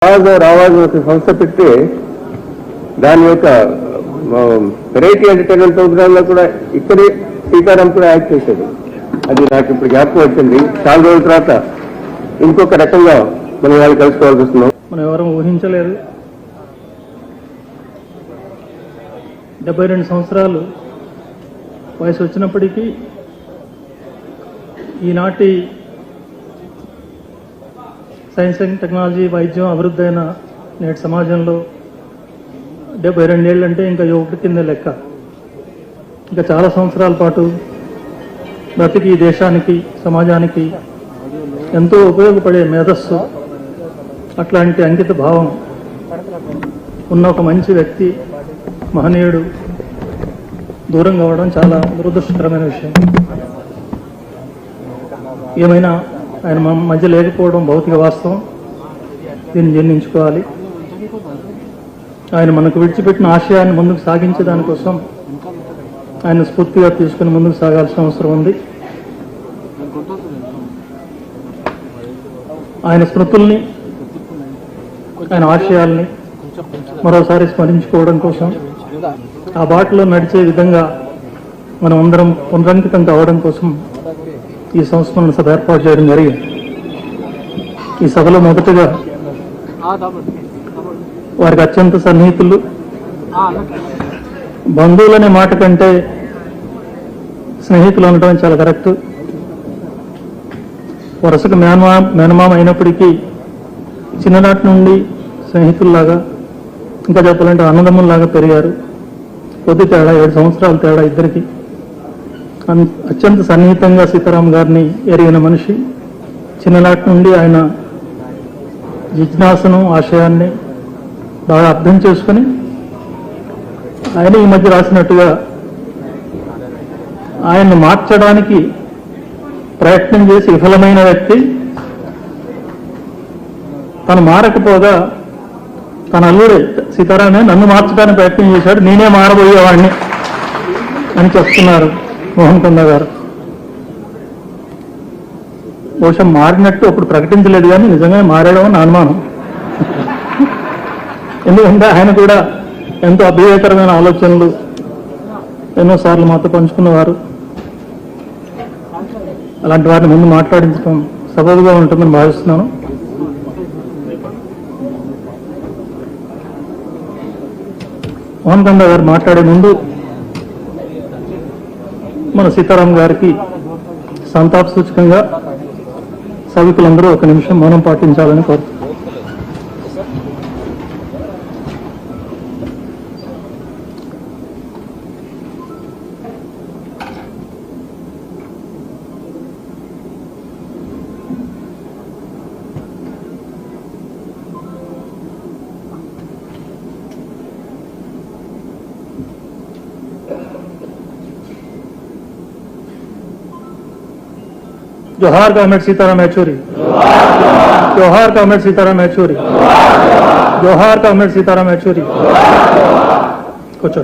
రావాజ్ ఒక సంస్థ పెట్టి దాని యొక్క వెరైటీ ఎంటర్టైన్మెంట్ ప్రోగ్రామ్ లో కూడా ఇక్కడే సీతారాం కూడా యాక్ట్ చేశాడు. అది నాకు ఇప్పుడు జ్ఞాపకం వచ్చింది. చాలా రోజుల తర్వాత ఇంకొక రకంగా మనం వాళ్ళు కలుసుకోవాల్సి వస్తున్నాం. మనం ఎవరూ ఊహించలేదు. 72 సంవత్సరాలు వయసు వచ్చినప్పటికీ ఈనాటి సైన్స్ అండ్ టెక్నాలజీ, వైద్యం అభివృద్ధి అయిన నేటి సమాజంలో 72 ఏళ్ళు అంటే ఇంకా యువకుడి కింద లెక్క. ఇంకా చాలా సంవత్సరాల పాటు బ్రతికి దేశానికి, సమాజానికి ఎంతో ఉపయోగపడే మేధస్సు, అట్లాంటి అంకిత భావం ఉన్న ఒక మంచి వ్యక్తి, మహనీయుడు దూరం కావడం చాలా దురదృష్టకరమైన విషయం. ఏమైనా ఆయన మధ్య లేకపోవడం భౌతిక వాస్తవం. దీన్ని జీర్ణించుకోవాలి. ఆయన మనకు విడిచిపెట్టిన ఆశయాన్ని ముందుకు సాగించే దానికోసం ఆయన స్ఫూర్తిగా తీసుకుని ముందుకు సాగాల్సిన అవసరం ఉంది. ఆయన స్మృతుల్ని, ఆయన ఆశయాల్ని మరోసారి స్మరించుకోవడం కోసం, ఆ బాటలో నడిచే విధంగా మనం అందరం పునరంకితం కావడం కోసం ఈ సంస్మరణ సభ ఏర్పాటు చేయడం జరిగింది. ఈ సభలో మొదటగా వారికి అత్యంత సన్నిహితులు, బంధువులనే మాట కంటే స్నేహితులు అనడం చాలా కరెక్ట్. వరుసగా మేనమామ అయినప్పటికీ చిన్ననాటి నుండి స్నేహితుల్లాగా, ఇంకా చెప్పాలంటే అన్నదమ్ముల్లాగా పెరిగారు. కొద్ది తేడా, 7 సంవత్సరాల తేడా ఇద్దరికి. అత్యంత సన్నిహితంగా సీతారాం గారిని ఎరిగిన మనిషి. చిన్ననాటి నుండి ఆయన జిజ్ఞాసను, ఆశయాన్ని బాగా అర్థం చేసుకుని ఆయన ఈ మధ్య రాసినట్టుగా ఆయన్ని మార్చడానికి ప్రయత్నం చేసి విఫలమైన వ్యక్తి. తను మారకపోగా తన అల్లుడే సీతారామే నన్ను మార్చడానికి ప్రయత్నం చేశాడు, నేనే మారబోయేవాడిని అని చెప్తున్నారు మోహన్ కొండ గారు. బహుశా మారినట్టు అప్పుడు ప్రకటించలేదు, కానీ నిజంగా మారాడో అని అనుమానం. ఎందుకంటే ఆయన కూడా ఎంతో అభ్యయకరమైన ఆలోచనలు ఎన్నోసార్లు మాతో పంచుకున్నవారు. అలాంటి వారిని ముందు మాట్లాడించడం సబబుగా ఉంటుందని భావిస్తున్నాను. మోహన్ కొండ గారు మాట్లాడే ముందు మన సీతారాం గారికి సంతాప సూచకంగా సభికులందరూ 1 నిమిషం మౌనం పాటించాలని కోరుతున్నాను. जोहार कॉमरेड सीताराम येचूरी, जोहार कॉमरेड सीताराम येचूरी, जोहार कॉमरेड सीताराम येचूरी. कुछ